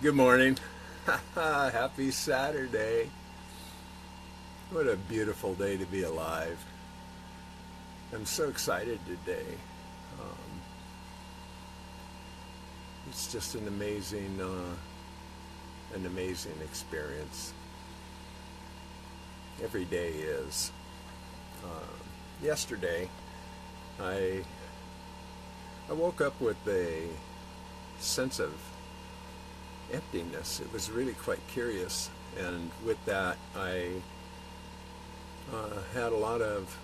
Good morning. Happy Saturday. What a beautiful day to be alive. I'm so excited today. Um, it's just an amazing experience. Every day is. Yesterday, I I woke up with a sense of emptiness. It was really quite curious, and with that, I had a lot of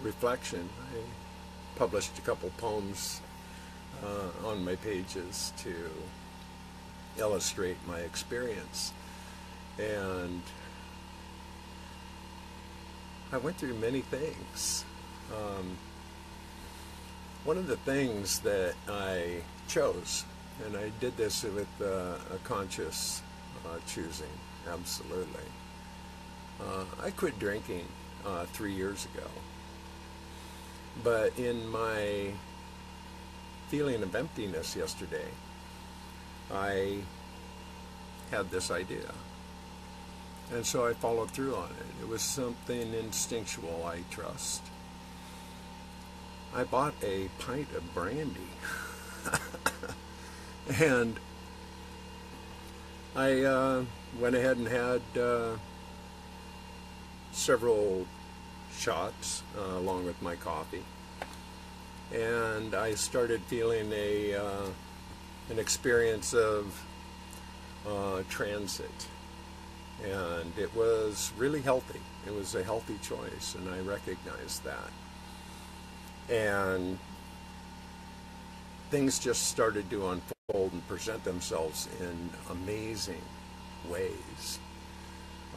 reflection. I published a couple poems on my pages to illustrate my experience, and I went through many things. Um, One of the things that I chose, and I did this with a conscious choosing, absolutely. I quit drinking 3 years ago, but in my feeling of emptiness yesterday, I had this idea. And so I followed through on it. It was something instinctual, I trust. I bought a pint of brandy. And I went ahead and had several shots along with my coffee. And I started feeling an experience of transit. And it was really healthy. It was a healthy choice, and I recognized that. And things just started to unfold and present themselves in amazing ways.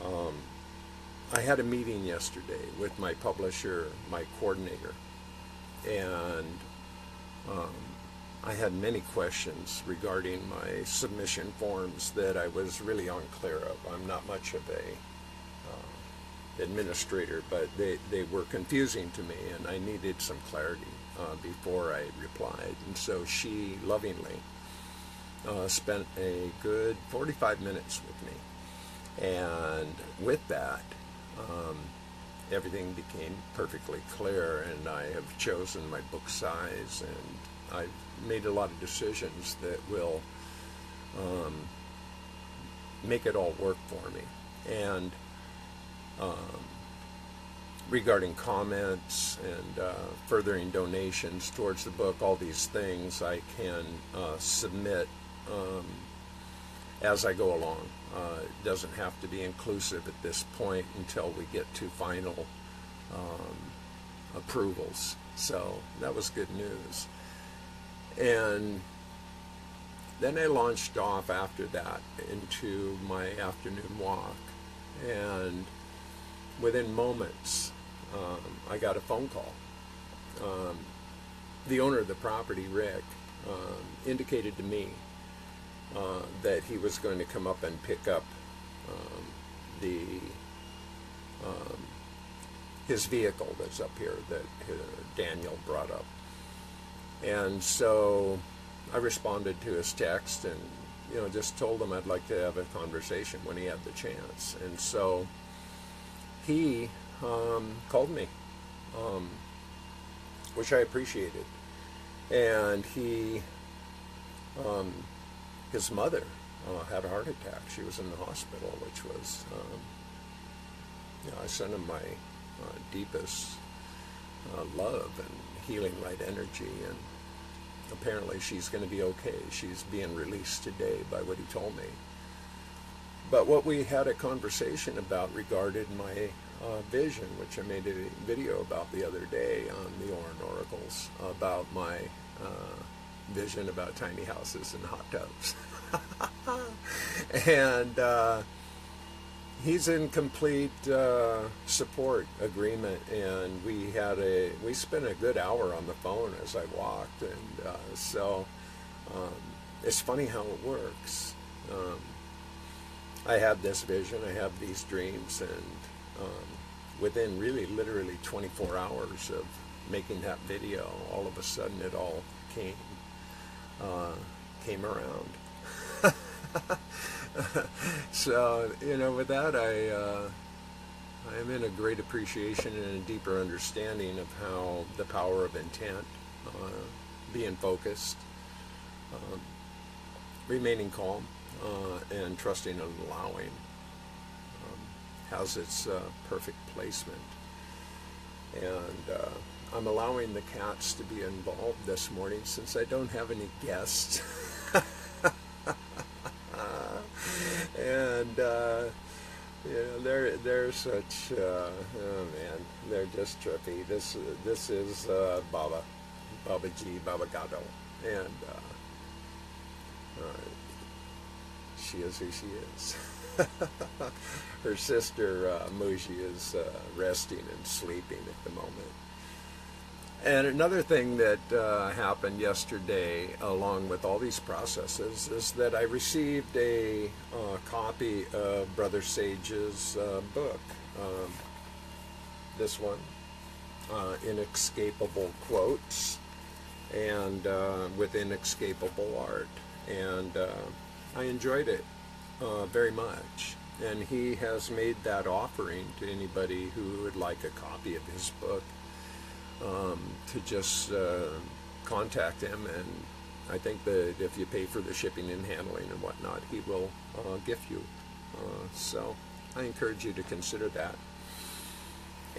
Um, I had a meeting yesterday with my publisher, my coordinator, and um, I had many questions regarding my submission forms that I was really unclear of. I'm not much of a administrator, but they were confusing to me, and I needed some clarity before I replied. And so she lovingly spent a good 45 minutes with me. And with that, um, everything became perfectly clear, and I have chosen my book size, and I've made a lot of decisions that will make it all work for me. And um, regarding comments and furthering donations towards the book, all these things I can submit as I go along. It doesn't have to be inclusive at this point until we get to final approvals. So that was good news. And then I launched off after that into my afternoon walk, and within moments, I got a phone call. The owner of the property, Rick, indicated to me that he was going to come up and pick up the his vehicle that's up here that Daniel brought up. And so I responded to his text and just told him I'd like to have a conversation when he had the chance. And so he called me, which I appreciated. And his mother had a heart attack. She was in the hospital, which was, I sent him my deepest love and healing light energy. And apparently she's going to be okay. She's being released today by what he told me. But what we had a conversation about regarded my vision, which I made a video about the other day on the Orin Oracles, about my vision about tiny houses and hot tubs. And he's in complete support agreement, and we spent a good hour on the phone as I walked, and so it's funny how it works. I have this vision, I have these dreams, and within really literally 24 hours of making that video, all of a sudden it all came around. So, with that, I'm in a great appreciation and a deeper understanding of how the power of intent, being focused, remaining calm, and trusting and allowing has its perfect placement. And I'm allowing the cats to be involved this morning since I don't have any guests. And they're such oh man, they're just trippy. This is Baba G, Baba Gado, and she is who she is. Her sister Muji is resting and sleeping at the moment. And another thing that happened yesterday, along with all these processes, is that I received a copy of Brother Sage's book. This one, Inescapable Quotes, and with inescapable art. And I enjoyed it very much. And he has made that offering to anybody who would like a copy of his book. To just contact him, and I think that if you pay for the shipping and handling and whatnot, he will gift you. So I encourage you to consider that.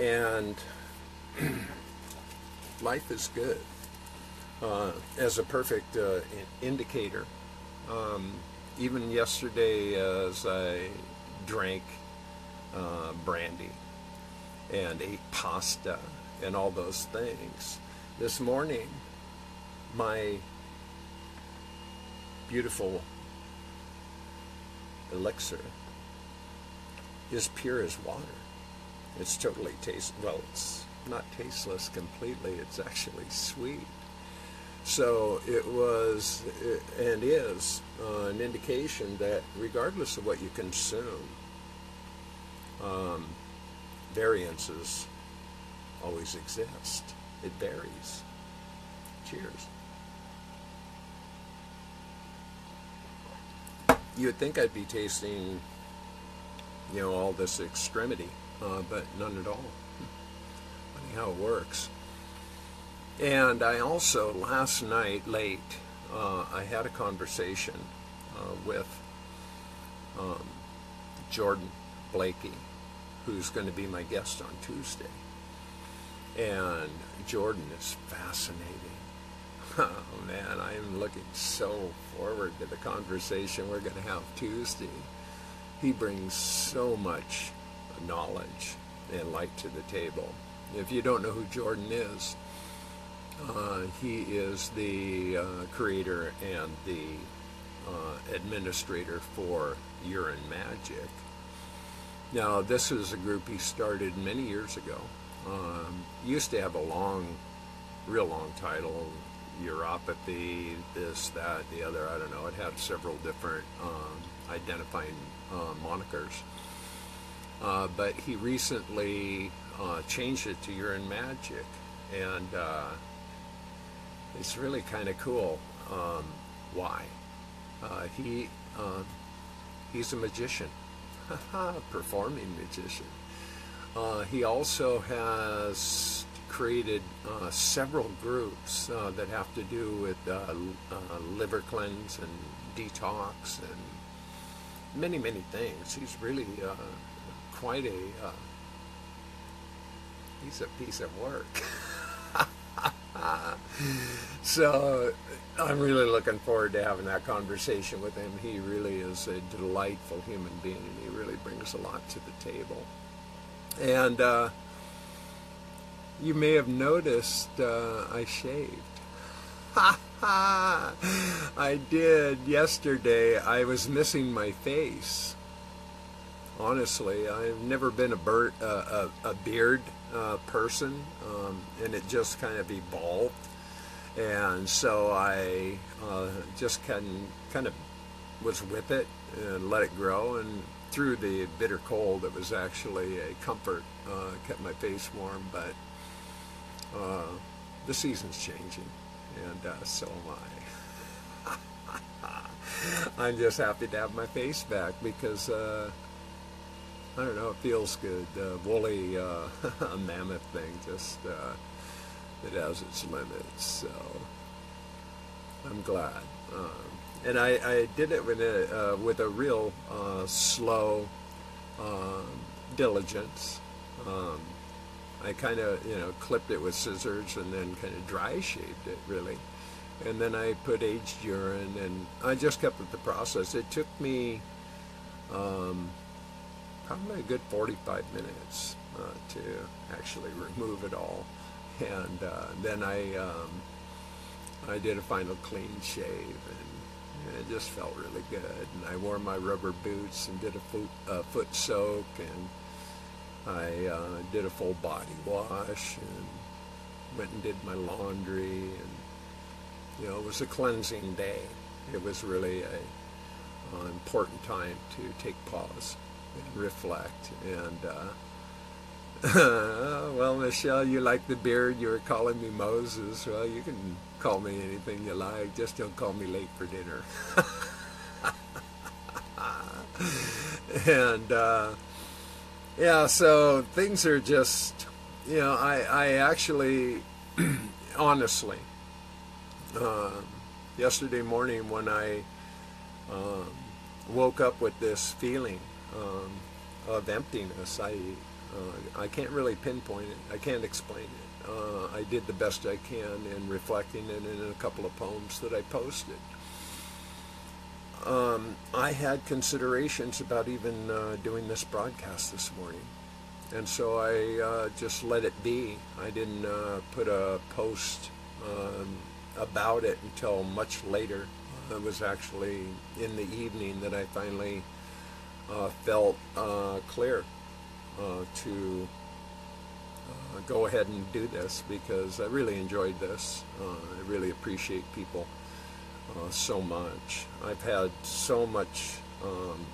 And life is good. As a perfect indicator, even yesterday as I drank brandy and ate pasta and all those things, this morning my beautiful elixir is pure as water. It's totally well, it's not tasteless completely, it's actually sweet. So it was and is an indication that regardless of what you consume, variances always exist. It varies. Cheers. You would think I'd be tasting, all this extremity, but none at all. Funny how it works. And I also, last night, late, I had a conversation with Jordan Blakey, who's going to be my guest on Tuesday. And Jordan is fascinating. Oh man, I am looking so forward to the conversation we're going to have Tuesday. He brings so much knowledge and light to the table. If you don't know who Jordan is, he is the creator and the administrator for Urine Magic. Now, this is a group he started many years ago. Used to have a real long title, uropathy, this, that, the other, I don't know. It had several different identifying monikers. But he recently changed it to Urine Magic, and it's really kind of cool. Why? He's a magician, performing magician. He also has created several groups that have to do with liver cleanse and detox and many, many things. He's really quite he's a piece of work. So I'm really looking forward to having that conversation with him. He really is a delightful human being, and he really brings a lot to the table. And you may have noticed I shaved. I did yesterday. I was missing my face. Honestly, I've never been a beard person, and it just kind of evolved. And so I just kind of was with it and let it grow. And through the bitter cold, it was actually a comfort. Kept my face warm, but the season's changing, and so am I. I'm just happy to have my face back because I don't know, it feels good. The woolly mammoth thing just it has its limits, so I'm glad. And I did it with a real slow diligence. I kind of, clipped it with scissors and then kind of dry shaved it, really. And then I put aged urine, and I just kept with the process. It took me probably a good 45 minutes to actually remove it all. And then I did a final clean shave, and it just felt really good. And I wore my rubber boots and did a foot soak, and I did a full body wash, and went and did my laundry, and it was a cleansing day. It was really a important time to take pause and reflect. And well, Michelle, you like the beard. You were calling me Moses. Well, you can call me anything you like. Just don't call me late for dinner. And yeah, so things are just, I actually, honestly, yesterday morning when I woke up with this feeling of emptiness, I can't really pinpoint it. I can't explain it. I did the best I can in reflecting it in a couple of poems that I posted. I had considerations about even doing this broadcast this morning, and so I just let it be. I didn't put a post about it until much later. It was actually in the evening that I finally felt clear to go ahead and do this, because I really enjoyed this. I really appreciate people so much. I've had so much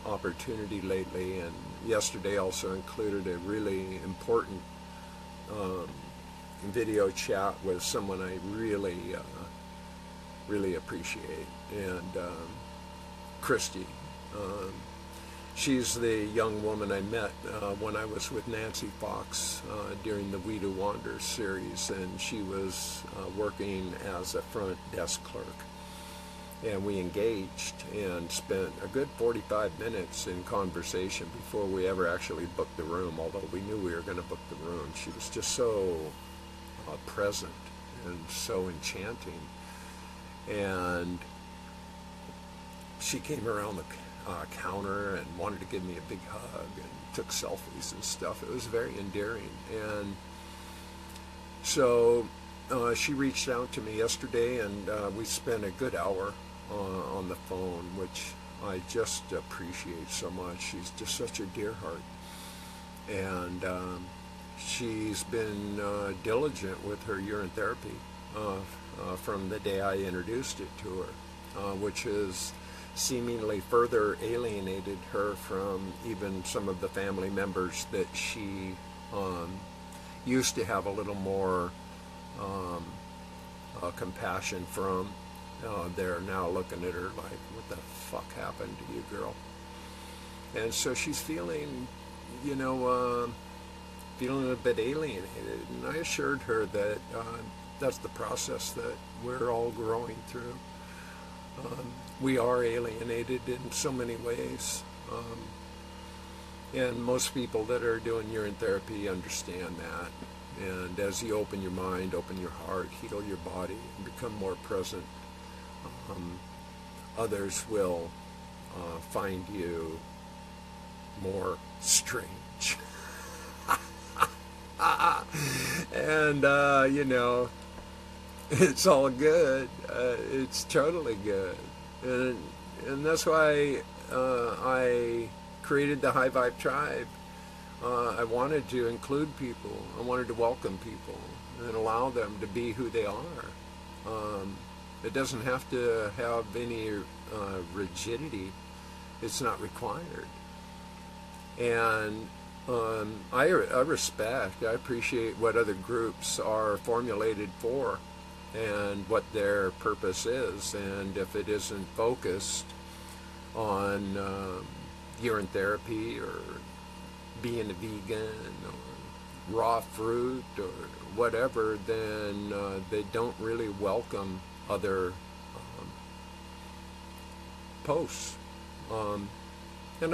opportunity lately, and yesterday also included a really important video chat with someone I really appreciate, and Christy. She's the young woman I met when I was with Nancy Fox during the Weedu Wander series, and she was working as a front desk clerk. And we engaged and spent a good 45 minutes in conversation before we ever actually booked the room, although we knew we were going to book the room. She was just so present and so enchanting. And she came around the counter and wanted to give me a big hug and took selfies and stuff. It was very endearing. And so she reached out to me yesterday, and we spent a good hour on the phone, which I just appreciate so much. She's just such a dear heart. And she's been diligent with her urine therapy from the day I introduced it to her, which has seemingly further alienated her from even some of the family members that she used to have a little more compassion from. They're now looking at her like, what the fuck happened to you, girl? And so she's feeling, feeling a bit alienated. And I assured her that that's the process that we're all growing through. We are alienated in so many ways. And most people that are doing urine therapy understand that. And as you open your mind, open your heart, heal your body, and become more present, others will find you more strange. And, it's all good. It's totally good. And that's why I created the High Vibe Tribe. I wanted to include people. I wanted to welcome people and allow them to be who they are. It doesn't have to have any rigidity. It's not required. And I respect, I appreciate what other groups are formulated for and what their purpose is. And if it isn't focused on urine therapy or being a vegan or raw fruit or whatever, then they don't really welcome other posts. And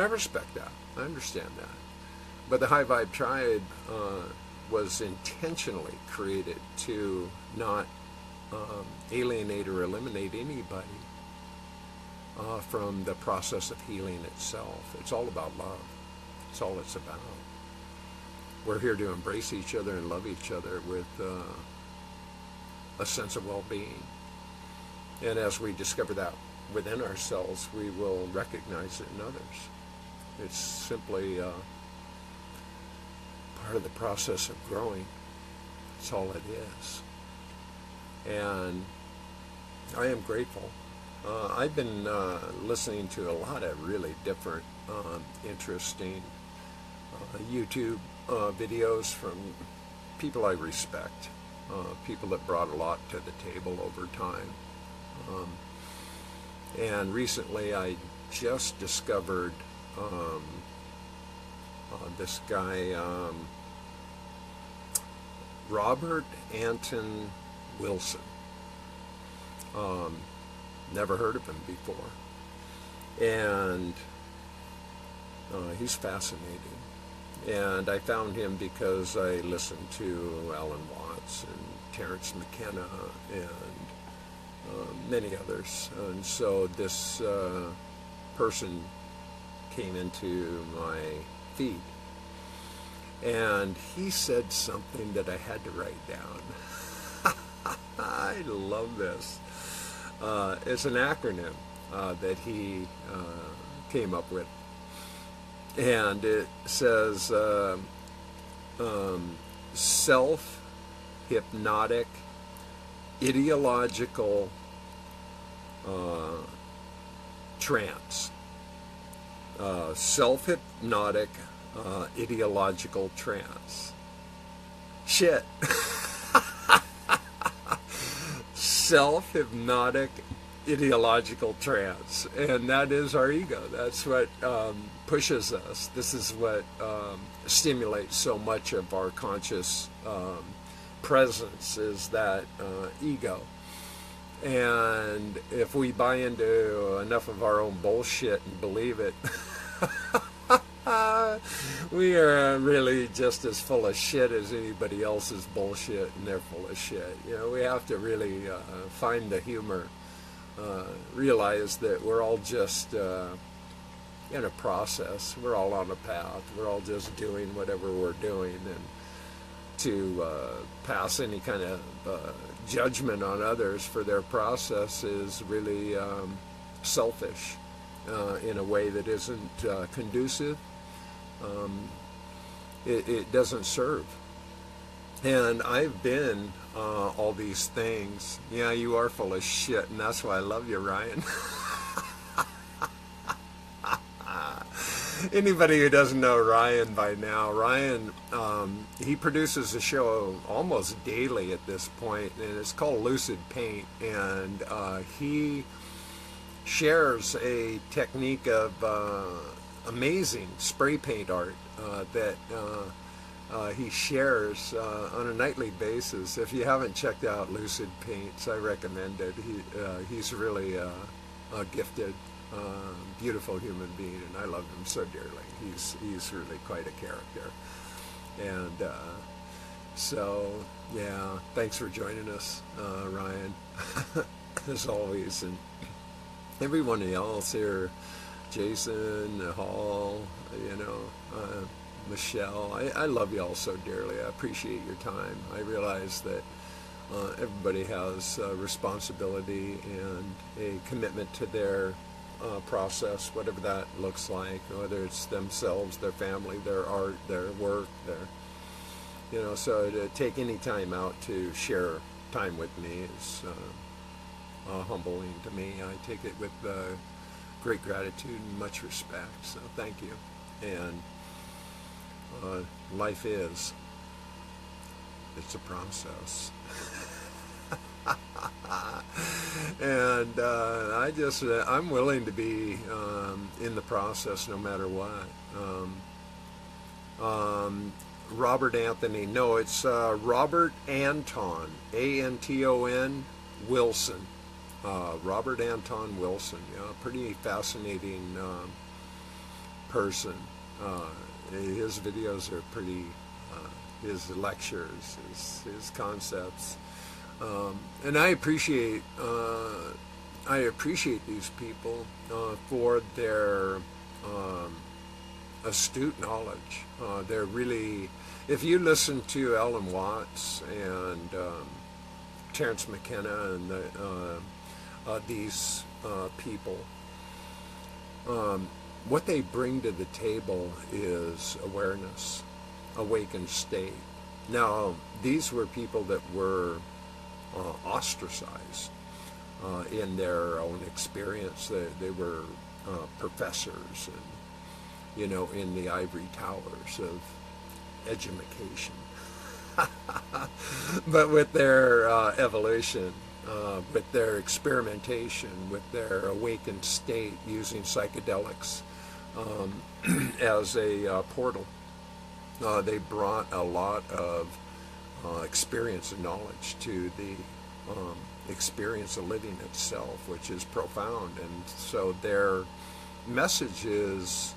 I respect that. I understand that. But the High Vibe Tribe was intentionally created to not alienate or eliminate anybody from the process of healing itself. It's all about love. It's all it's about. We're here to embrace each other and love each other with a sense of well-being. And as we discover that within ourselves, we will recognize it in others. It's simply part of the process of growing. That's all it is. And I am grateful. I've been listening to a lot of really different, interesting YouTube videos from people I respect, people that brought a lot to the table over time. And recently I just discovered this guy, Robert Anton Wilson. Never heard of him before. And he's fascinating. And I found him because I listened to Alan Watts and Terrence McKenna and many others. And so this person came into my feed. And he said something that I had to write down. I love this. It's an acronym that he came up with. And it says self-hypnotic ideological trance. Self-hypnotic ideological trance. Shit. Self-hypnotic ideological trance. And that is our ego. That's what pushes us. This is what stimulates so much of our conscious presence, is that ego. And if we buy into enough of our own bullshit and believe it, we are really just as full of shit as anybody else's bullshit, and they're full of shit. You know, we have to really find the humor, realize that we're all just in a process. We're all on a path. We're all just doing whatever we're doing, and to pass any kind of judgment on others for their process is really selfish in a way that isn't conducive. It doesn't serve. And I've been all these things. Yeah, you are full of shit, and that's why I love you, Ryan. Anybody who doesn't know Ryan by now, Ryan, he produces a show almost daily at this point, and it's called Lucid Paint, and he shares a technique of amazing spray paint art that he shares on a nightly basis. If you haven't checked out Lucid Paints, I recommend it. He's really a gifted, beautiful human being, and I love him so dearly. He's really quite a character. And so, yeah, thanks for joining us, Ryan, as always. And everyone else here, Jason, Hall, you know, Michelle, I love you all so dearly. I appreciate your time. I realize that everybody has responsibility and a commitment to their process, whatever that looks like, whether it's themselves, their family, their art, their work, their, you know, so to take any time out to share time with me is humbling to me. I take it with great gratitude and much respect, so thank you. And life is, it's a process. And I'm willing to be in the process no matter what. Robert Anthony, no, it's Robert Anton, Anton Wilson. Robert Anton Wilson, yeah, pretty fascinating person. His videos are pretty, his lectures, his concepts. And I appreciate these people for their astute knowledge. They're really, if you listen to Alan Watts and Terence McKenna and these people, what they bring to the table is awareness, awakened state. Now, these were people that were ostracized in their own experience. They were professors, and in the ivory towers of education. But with their evolution, with their experimentation, with their awakened state, using psychedelics as a portal, they brought a lot of experience and knowledge to the experience of living itself, which is profound. And so their message is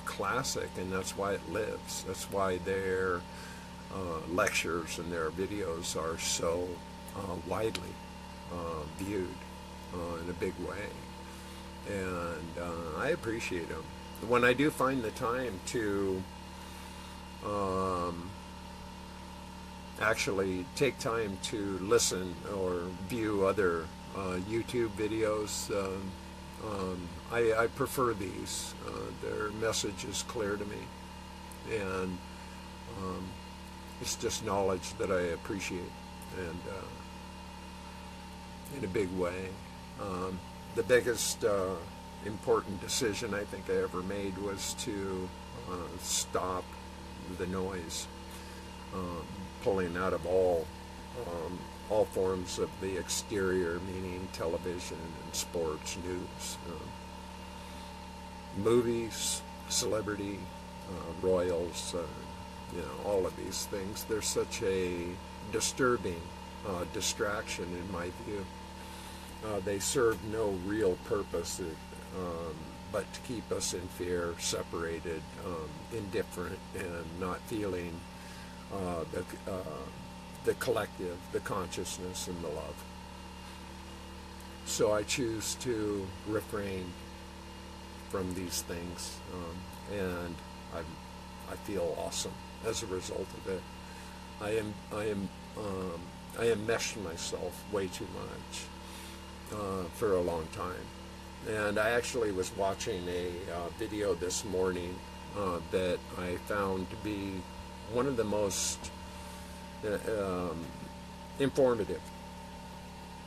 classic, and that's why it lives. That's why their lectures and their videos are so widely viewed in a big way. And I appreciate them. When I do find the time to actually take time to listen or view other YouTube videos, I prefer these. Their message is clear to me, and it's just knowledge that I appreciate, and in a big way. The biggest important decision I think I ever made was to stop the noise, pulling out of all forms of the exterior, meaning television and sports, news, movies, celebrity, royals, all of these things. They're such a disturbing distraction in my view. They serve no real purpose but to keep us in fear, separated, indifferent, and not feeling the collective, the consciousness, and the love. So I choose to refrain from these things, and I feel awesome as a result of it. I enmeshed myself way too much for a long time. And I actually was watching a video this morning that I found to be one of the most informative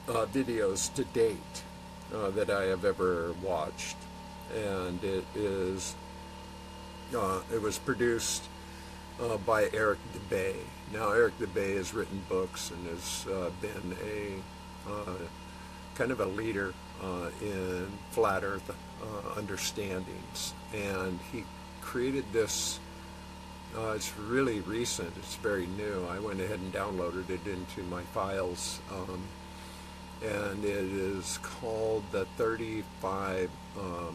videos to date that I have ever watched. And it was produced by Eric DeBay. Now, Eric DeBay has written books and has been a kind of a leader in flat earth understandings, and he created this, it's really recent, it's very new. I went ahead and downloaded it into my files, and it is called the 35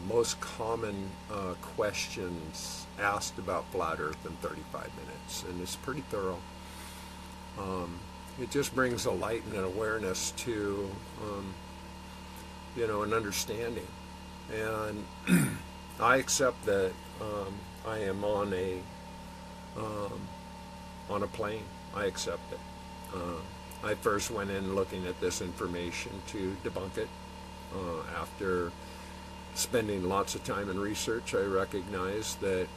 most common questions asked about flat earth in 35 minutes, and it's pretty thorough. It just brings a light and an awareness to an understanding, and I accept that I am on a plane. I accept it. I first went in looking at this information to debunk it. After spending lots of time in research, I recognized that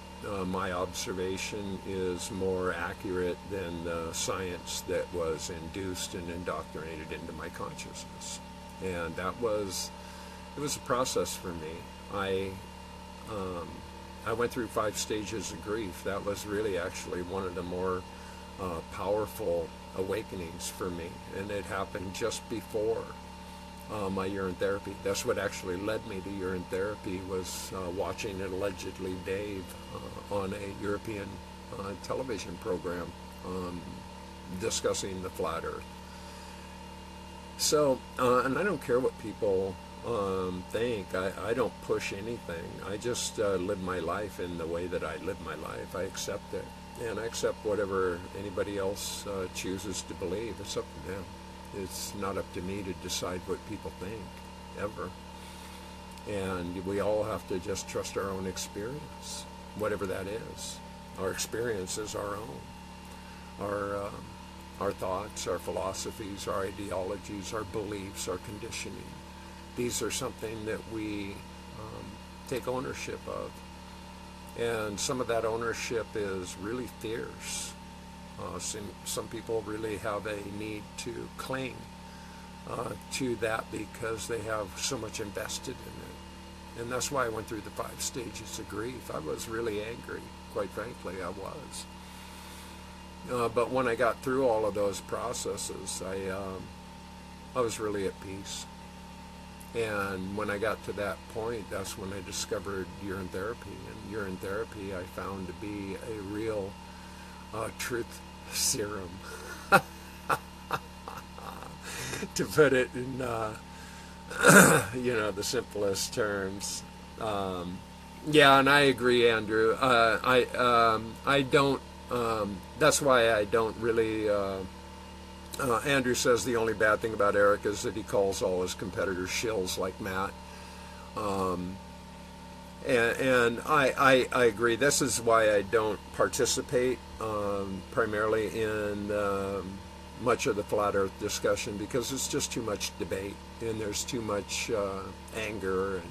my observation is more accurate than the science that was induced and indoctrinated into my consciousness. And it was a process for me. I went through 5 stages of grief. That was really actually one of the more powerful awakenings for me, and it happened just before my urine therapy. That's what actually led me to urine therapy, was watching allegedly Dave on a European television program discussing the flat Earth. So, and I don't care what people think. I don't push anything. I just live my life in the way that I live my life. I accept it. And I accept whatever anybody else chooses to believe. It's up to them. It's not up to me to decide what people think, ever. And we all have to just trust our own experience, whatever that is. Our experience is our own. Our thoughts, our philosophies, our ideologies, our beliefs, our conditioning. These are something that we take ownership of. And some of that ownership is really fierce. Some people really have a need to cling to that because they have so much invested in it. And that's why I went through the 5 stages of grief. I was really angry, quite frankly, I was. But when I got through all of those processes, I was really at peace. And when I got to that point, that's when I discovered urine therapy. And urine therapy I found to be a real truth serum, to put it in the simplest terms. Yeah, and I agree, Andrew. I don't. That's why I don't really. Andrew says the only bad thing about Eric is that he calls all his competitors shills like Matt. And I agree. This is why I don't participate primarily in much of the flat Earth discussion, because it's just too much debate, and there's too much anger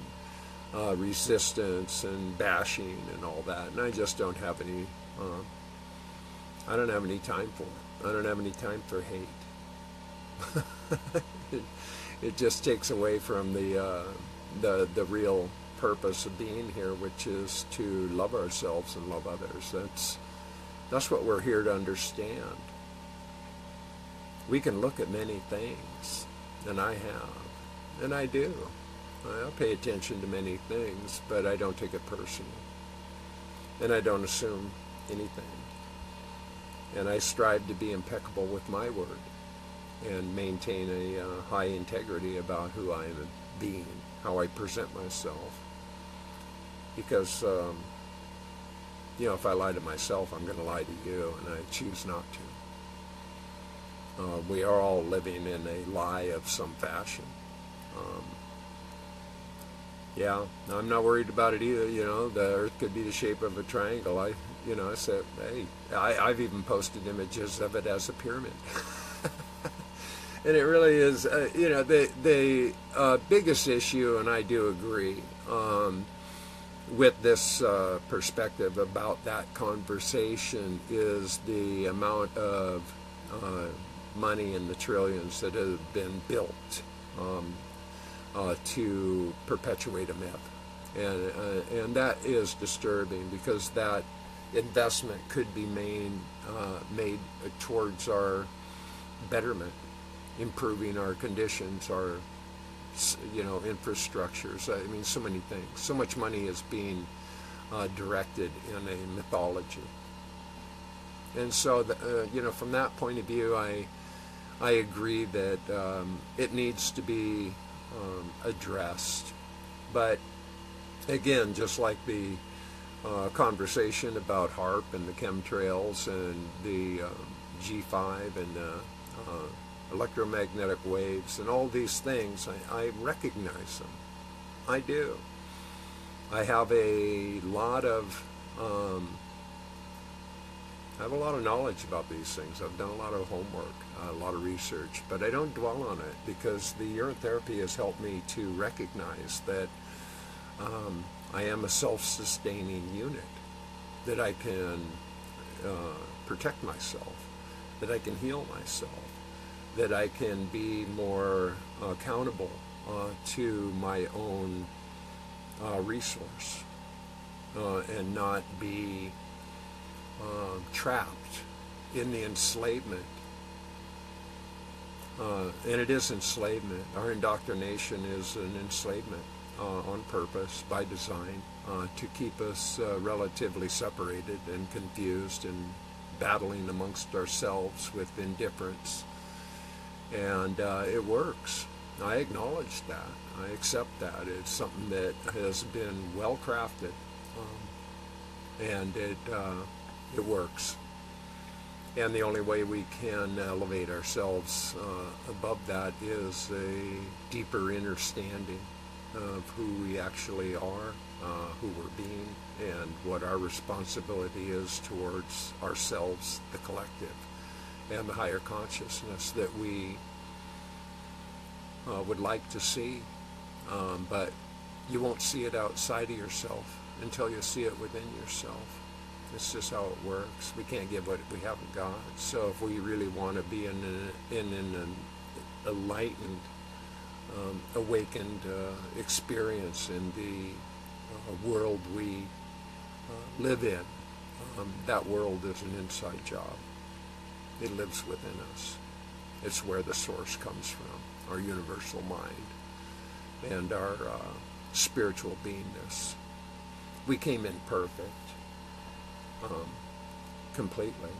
and resistance and bashing and all that. And I just don't have any. I don't have any time for it. I don't have any time for hate. It just takes away from the real purpose of being here, which is to love ourselves and love others. That's what we're here to understand. We can look at many things, and I have, and I do. I pay attention to many things, but I don't take it personal, and I don't assume anything. And I strive to be impeccable with my word and maintain a high integrity about who I am being, how I present myself. Because, if I lie to myself, I'm going to lie to you, and I choose not to. We are all living in a lie of some fashion. Yeah, I'm not worried about it either. The Earth could be the shape of a triangle. I said, hey, I've even posted images of it as a pyramid. And it really is, the biggest issue, and I do agree, with this perspective about that conversation, is the amount of money in the trillions that have been built to perpetuate a myth. And that is disturbing, because that investment could be made towards our betterment, improving our conditions, our infrastructures. I mean, so many things. So much money is being directed in a mythology. And so, from that point of view, I agree that it needs to be addressed. But again, just like the conversation about HAARP and the chemtrails and the G5 and the electromagnetic waves and all these things, I recognize them. I do. I have a lot of knowledge about these things. I've done a lot of homework, a lot of research, but I don't dwell on it, because the urine therapy has helped me to recognize that I am a self-sustaining unit, that I can protect myself, that I can heal myself, that I can be more accountable to my own resource, and not be trapped in the enslavement And it is enslavement. Our indoctrination is an enslavement on purpose, by design, to keep us relatively separated and confused and battling amongst ourselves with indifference. And it works. I acknowledge that. I accept that. It's something that has been well crafted, and it works. And the only way we can elevate ourselves above that is a deeper understanding of who we actually are, who we're being, and what our responsibility is towards ourselves, the collective, and the higher consciousness that we would like to see. But you won't see it outside of yourself until you see it within yourself. It's just how it works. We can't give what we haven't got. So if we really want to be in an enlightened, awakened experience in the world we live in, that world is an inside job. It lives within us. It's where the source comes from, our universal mind and our spiritual beingness. We came in perfect, completely.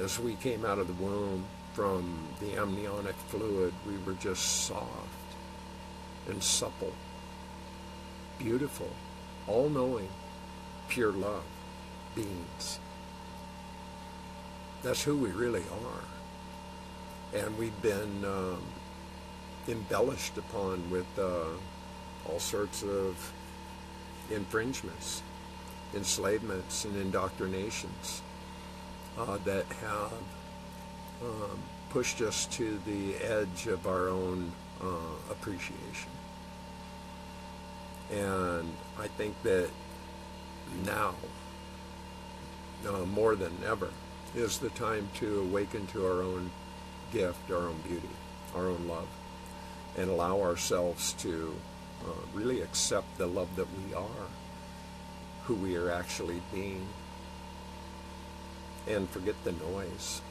As we came out of the womb from the amniotic fluid, we were just soft and supple, beautiful, all-knowing, pure love beings. That's who we really are. And we've been embellished upon with all sorts of infringements, enslavements, and indoctrinations that have pushed us to the edge of our own appreciation. And I think that now, more than ever, is the time to awaken to our own gift, our own beauty, our own love, and allow ourselves to really accept the love that we are, who we are actually being, and forget the noise.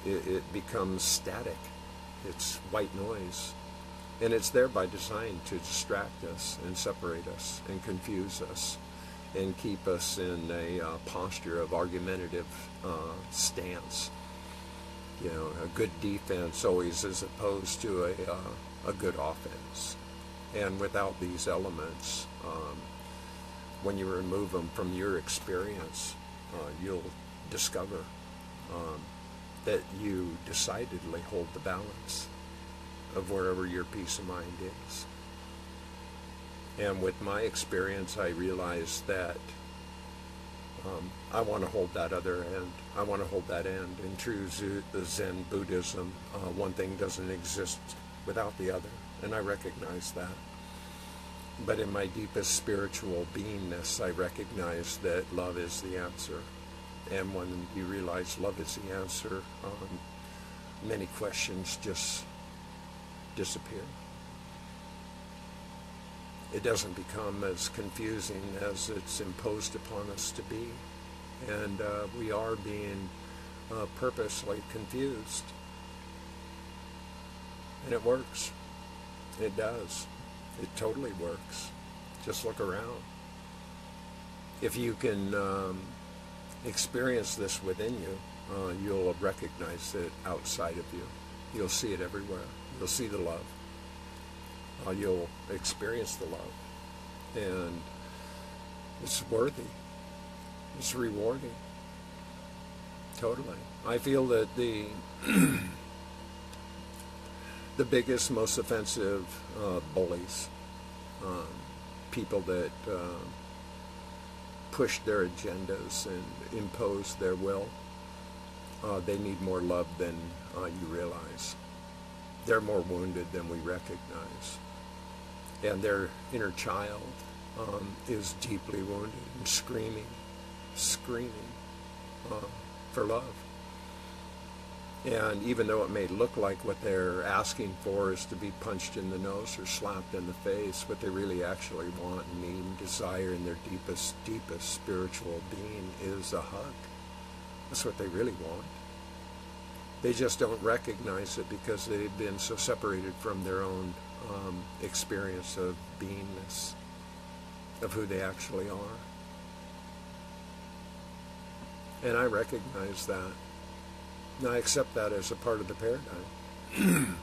It becomes static. It's white noise. And it's there by design to distract us and separate us and confuse us and keep us in a posture of argumentative stance. You know, a good defense always as opposed to a good offense. And without these elements, when you remove them from your experience, you'll discover that you decidedly hold the balance of wherever your peace of mind is. And with my experience, I realized that I want to hold that other end. I want to hold that end. In true Zen Buddhism, one thing doesn't exist without the other, and I recognize that. But in my deepest spiritual beingness, I recognize that love is the answer. And when you realize love is the answer, many questions just disappear. It doesn't become as confusing as it's imposed upon us to be. And we are being purposely confused. And it works. It does. It totally works. Just look around. If you can experience this within you, you'll recognize it outside of you. You'll see it everywhere. You'll see the love. You'll experience the love. And it's worthy. It's rewarding. Totally. I feel that the the biggest, most offensive bullies, people that push their agendas and impose their will, they need more love than you realize. They're more wounded than we recognize. And their inner child is deeply wounded and screaming for love. And even though it may look like what they're asking for is to be punched in the nose or slapped in the face, what they really actually want and need and desire in their deepest spiritual being is a hug. That's what they really want. They just don't recognize it because they've been so separated from their own experience of beingness, of who they actually are. And I recognize that. And I accept that as a part of the paradigm.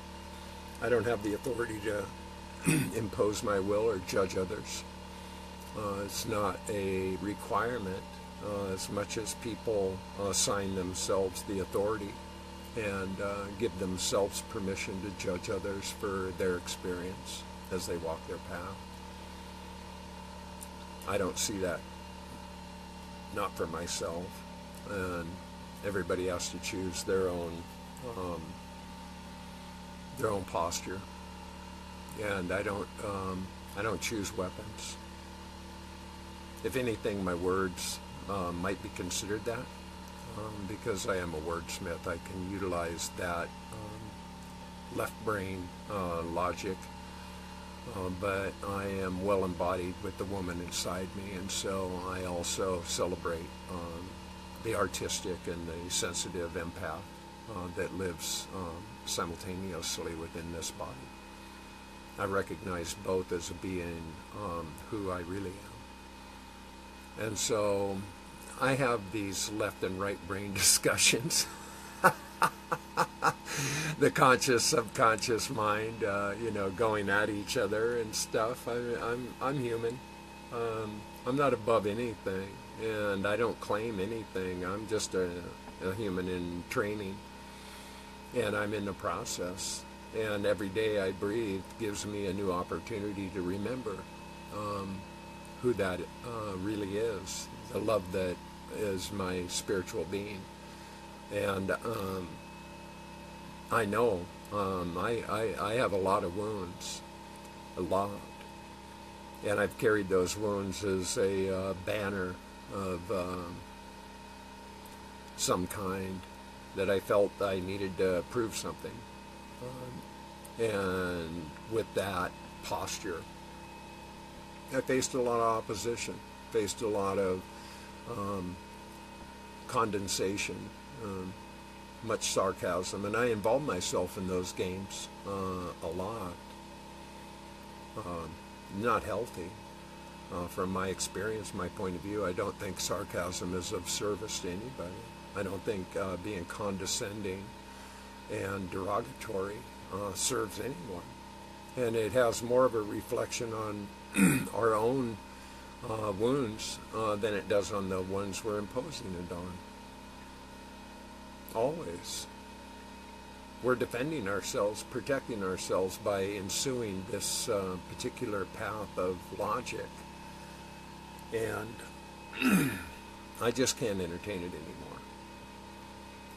I don't have the authority to impose my will or judge others. It's not a requirement as much as people assign themselves the authority and give themselves permission to judge others for their experience as they walk their path. I don't see that, not for myself, and everybody has to choose their own posture, and I don't choose weapons. If anything, my words might be considered that. Because I am a wordsmith, I can utilize that left brain logic, but I am well embodied with the woman inside me, and so I also celebrate the artistic and the sensitive empath that lives simultaneously within this body. I recognize both as a being who I really am. And so I have these left and right brain discussions. The conscious, subconscious mind, going at each other and stuff. I'm human. I'm not above anything, and I don't claim anything. I'm just a human in training, and I'm in the process. And every day I breathe gives me a new opportunity to remember who that really is, the love that is my spiritual being. And I know I have a lot of wounds, a lot. And I've carried those wounds as a banner of some kind that I felt I needed to prove something. And with that posture, I faced a lot of opposition, faced a lot of condensation, much sarcasm, and I involved myself in those games a lot. Not healthy. From my experience, my point of view, I don't think sarcasm is of service to anybody. I don't think being condescending and derogatory serves anyone. And it has more of a reflection on our own wounds than it does on the ones we're imposing it on. Always. We're defending ourselves, protecting ourselves by ensuing this particular path of logic. And I just can't entertain it anymore.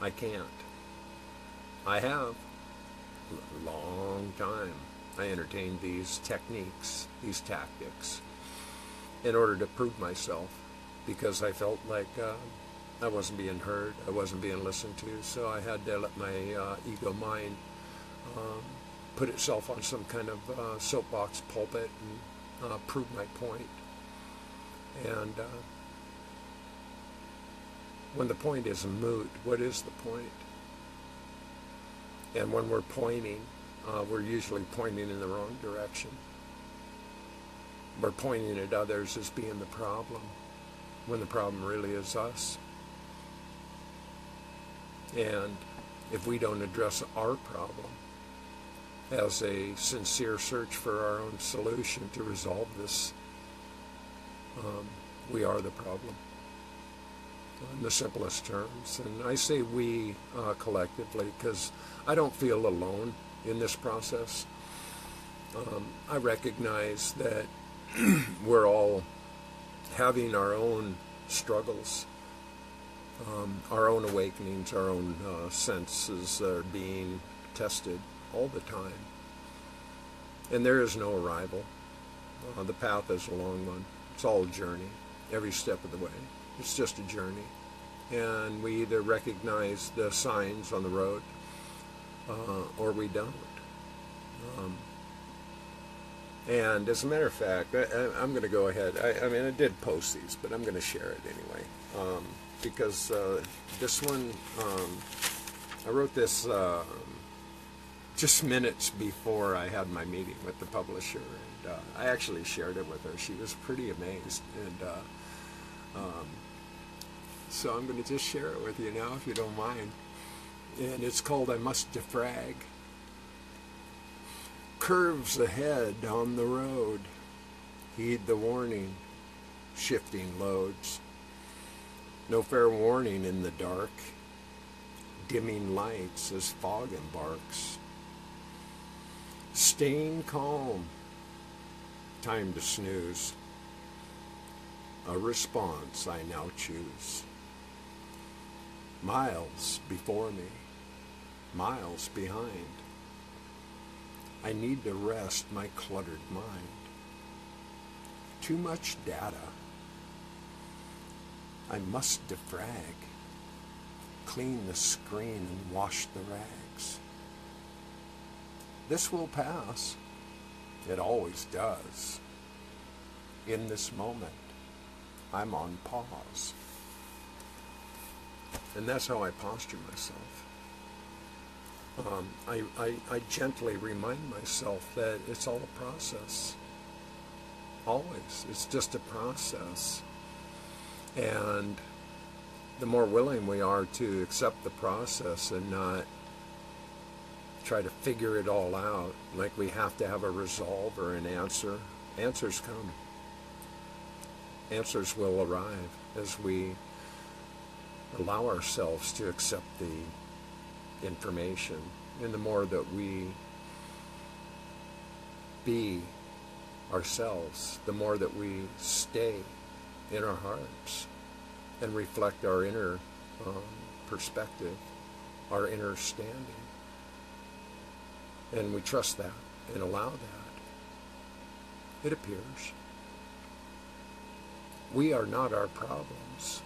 I can't. I have. A long time. I entertained these techniques, these tactics, in order to prove myself, because I felt like I wasn't being heard, I wasn't being listened to, so I had to let my ego mind put itself on some kind of soapbox pulpit and prove my point. And when the point is moot, what is the point? And when we're pointing, we're usually pointing in the wrong direction. We're pointing at others as being the problem, when the problem really is us. And if we don't address our problem as a sincere search for our own solution to resolve this, we are the problem, in the simplest terms. And I say we collectively because I don't feel alone in this process. I recognize that we're all having our own struggles, our own awakenings, our own senses are being tested all the time. And there is no arrival. The path is a long one. It's all a journey, every step of the way. It's just a journey. And we either recognize the signs on the road or we don't. And as a matter of fact, I'm going to go ahead. I mean, I did post these, but I'm going to share it anyway. Because this one I wrote this just minutes before I had my meeting with the publisher, and I actually shared it with her. She was pretty amazed, and so I'm going to just share it with you now, if you don't mind. And it's called "I Must Defrag." Curves ahead on the road, heed the warning, shifting loads. No fair warning in the dark, dimming lights as fog embarks. Staying calm, time to snooze. A response I now choose. Miles before me, miles behind. I need to rest my cluttered mind. Too much data. I must defrag, clean the screen and wash the rags. This will pass. It always does. In this moment, I'm on pause. And that's how I posture myself. I gently remind myself that it's all a process. Always. It's just a process. And the more willing we are to accept the process and not try to figure it all out, like we have to have a resolve or an answer, answers come. Answers will arrive as we allow ourselves to accept the information. And the more that we be ourselves, the more that we stay in our hearts and reflect our inner perspective, our inner standing. And we trust that and allow that. It appears. We are not our problems.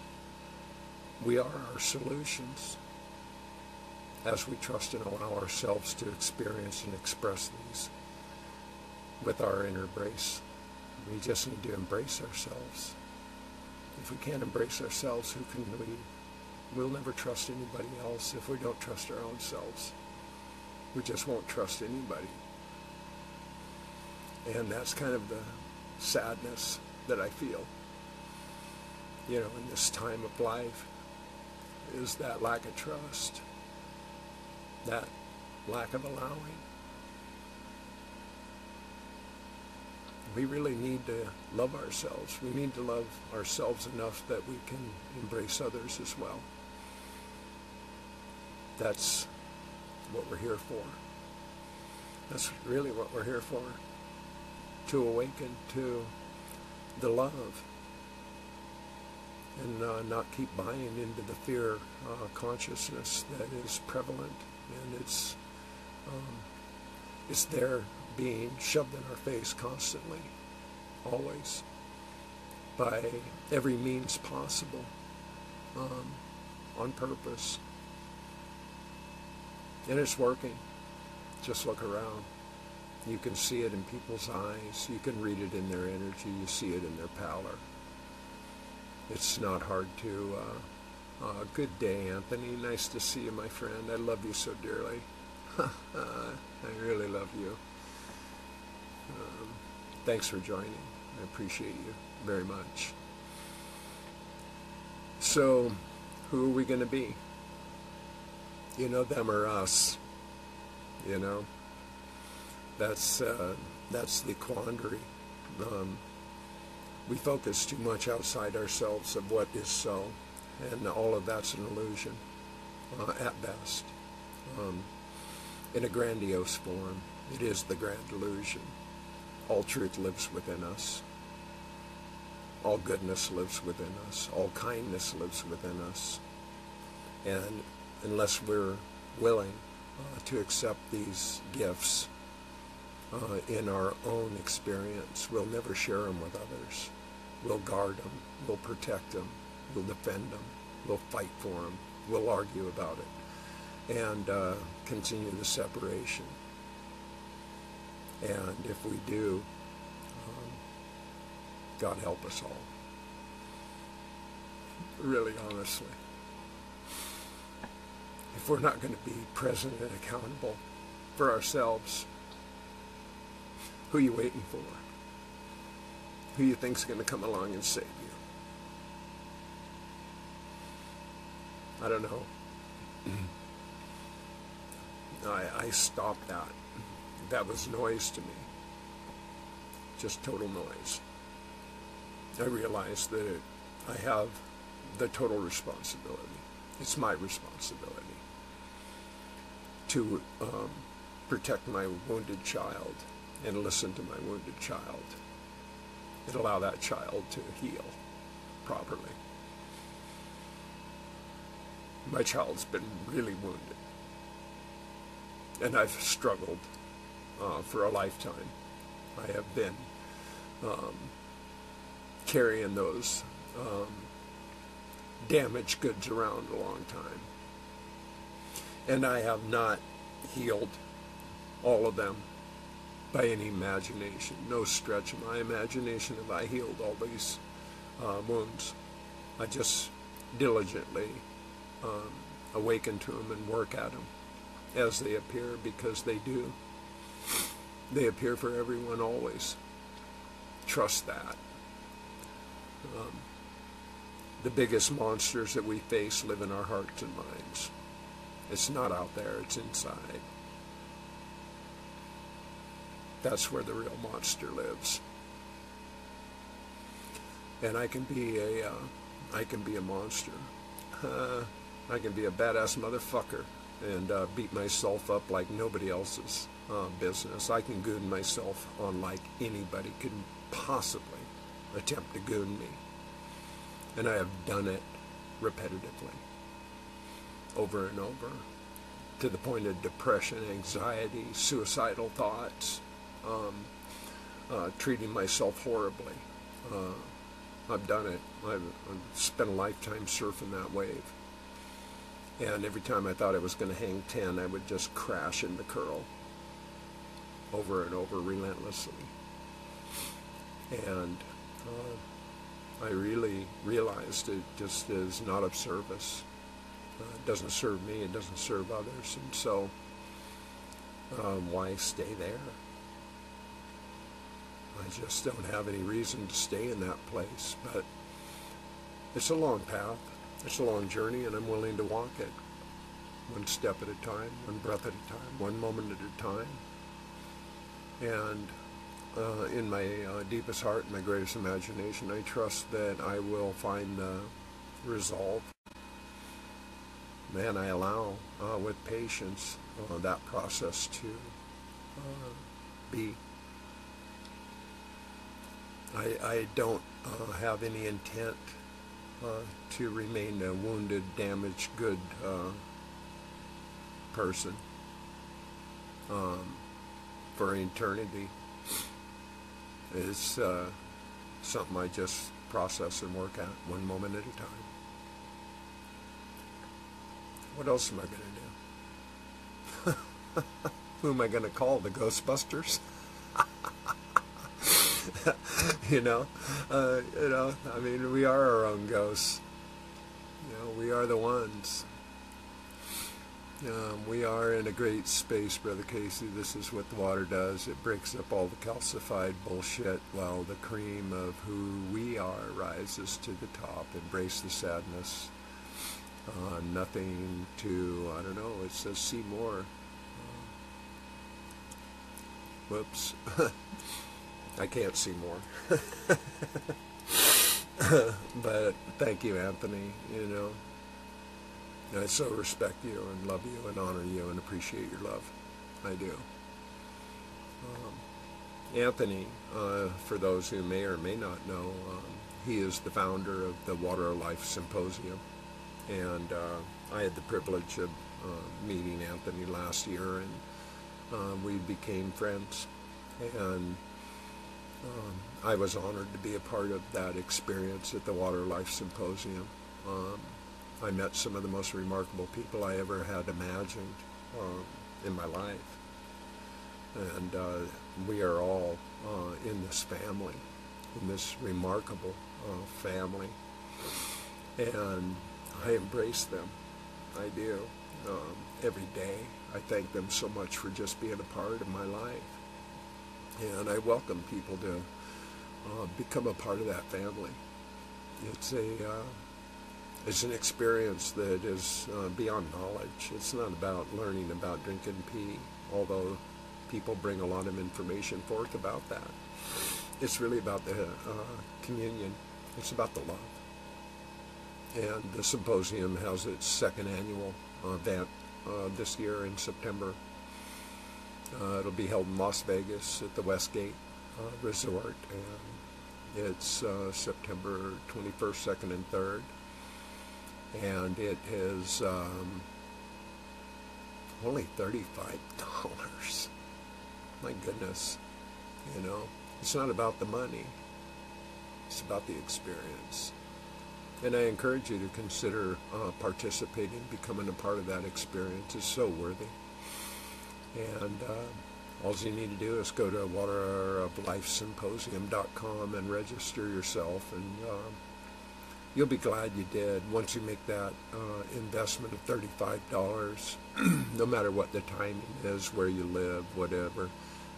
We are our solutions. As we trust and allow ourselves to experience and express these with our inner grace. We just need to embrace ourselves. If we can't embrace ourselves, who can we? We'll never trust anybody else if we don't trust our own selves. We just won't trust anybody. And that's kind of the sadness that I feel, in this time of life, is that lack of trust, that lack of allowing. We really need to love ourselves. We need to love ourselves enough that we can embrace others as well. That's what we're here for. That's really what we're here for. To awaken to the love and not keep buying into the fear consciousness that is prevalent, and it's there being shoved in our face constantly, always, by every means possible, on purpose. And it's working. Just look around. You can see it in people's eyes. You can read it in their energy. You see it in their pallor. It's not hard to... good day, Anthony. Nice to see you, my friend. I love you so dearly. I really love you. Thanks for joining. I appreciate you very much. So, who are we going to be? Them or us? That's the quandary. We focus too much outside ourselves of what is so, and all of that's an illusion, at best. In a grandiose form, it is the grand illusion. All truth lives within us. All goodness lives within us. All kindness lives within us. And unless we're willing to accept these gifts in our own experience, we'll never share them with others. We'll guard them. We'll protect them. We'll defend them. We'll fight for them. We'll argue about it. And continue the separation. And if we do, God help us all. Really, honestly. if we're not going to be present and accountable for ourselves, who are you waiting for? Who you think's going to come along and save you? I don't know. I stopped that. That was noise to me. Just total noise. I realized that I have the total responsibility. It's my responsibility to protect my wounded child and listen to my wounded child and allow that child to heal properly. My child's been really wounded, and I've struggled for a lifetime. I have been carrying those damaged goods around a long time. And I have not healed all of them by any imagination. No stretch of my imagination have I healed all these wounds. I just diligently awaken to them and work at them as they appear, because they do. They appear for everyone always. Trust that. The biggest monsters that we face live in our hearts and minds. It's not out there, it's inside. That's where the real monster lives. And I can be a monster. I can be a badass motherfucker and beat myself up like nobody else's business. I can goon myself on like anybody could possibly attempt to goon me. And I have done it repetitively, over and over, to the point of depression, anxiety, suicidal thoughts, treating myself horribly. I've done it. I've spent a lifetime surfing that wave. And every time I thought I was going to hang 10, I would just crash into curl over and over relentlessly. And I really realized it just is not of service. It doesn't serve me, it doesn't serve others, and so why stay there? I just don't have any reason to stay in that place, but it's a long path, it's a long journey, and I'm willing to walk it one step at a time, one breath at a time, one moment at a time. And in my deepest heart, my greatest imagination, I trust that I will find the resolve. Man, I allow with patience that process to be. I don't have any intent to remain a wounded, damaged, good person for eternity. It's something I just process and work at one moment at a time. What else am I going to do? Who am I going to call? The Ghostbusters? I mean, we are our own ghosts. We are the ones. We are in a great space, Brother Cayce. This is what the water does. It breaks up all the calcified bullshit while the cream of who we are rises to the top. Embrace the sadness. Nothing to, I don't know, it says see more. Whoops. I can't see more. But thank you, Anthony. I so respect you and love you and honor you and appreciate your love. I do. Anthony, for those who may or may not know, he is the founder of the Water of Life Symposium. And I had the privilege of meeting Anthony last year, and we became friends. And I was honored to be a part of that experience at the Water of Life Symposium. I met some of the most remarkable people I ever had imagined in my life. And we are all in this family, in this remarkable family. And I embrace them. I do. every day. I thank them so much for just being a part of my life. And I welcome people to become a part of that family. It's an experience that is beyond knowledge. It's not about learning about drinking pee, although people bring a lot of information forth about that. It's really about the communion. It's about the love. And the symposium has its second annual event this year in September. It'll be held in Las Vegas at the Westgate Resort, and it's September 21st, 2nd, and 3rd. And it is only $35. My goodness, you know, it's not about the money. It's about the experience. And I encourage you to consider participating, becoming a part of that experience. It's so worthy. And all you need to do is go to wateroflifesymposium.com and register yourself, and you'll be glad you did once you make that investment of $35, no matter what the timing is, where you live, whatever.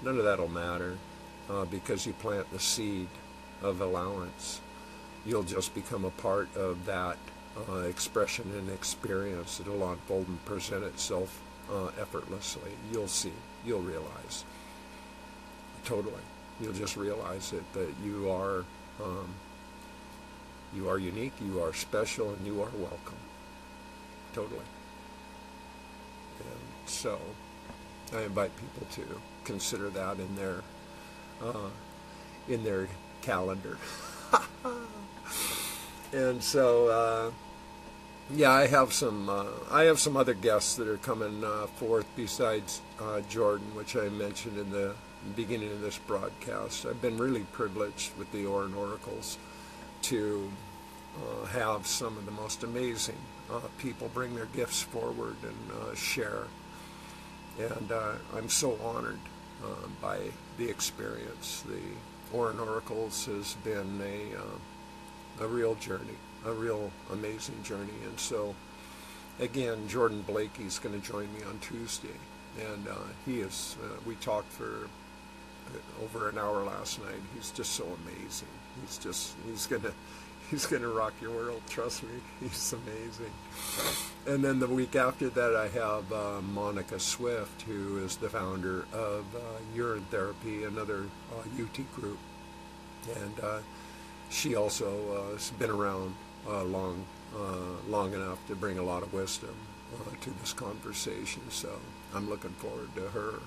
None of that will matter because you plant the seed of allowance. You'll just become a part of that expression and experience. It'll unfold and present itself effortlessly. You'll see. You'll realize. Totally. You'll just realize it, that you are unique, you are special, and you are welcome. Totally. And so I invite people to consider that in their calendar. And so yeah, I have some other guests that are coming forth besides Jordan, which I mentioned in the beginning of this broadcast. I've been really privileged with the Orin Oracles to have some of the most amazing people bring their gifts forward and share. And I'm so honored by the experience. The Orin Oracles has been a real journey, a real amazing journey. And so, again, Jordan Blakey's going to join me on Tuesday. And we talked for over an hour last night. He's just so amazing. He's gonna rock your world, trust me. He's amazing. And then the week after that, I have Monica Swift, who is the founder of Urine Therapy, another UT group. And she also has been around long enough to bring a lot of wisdom to this conversation. So I'm looking forward to her.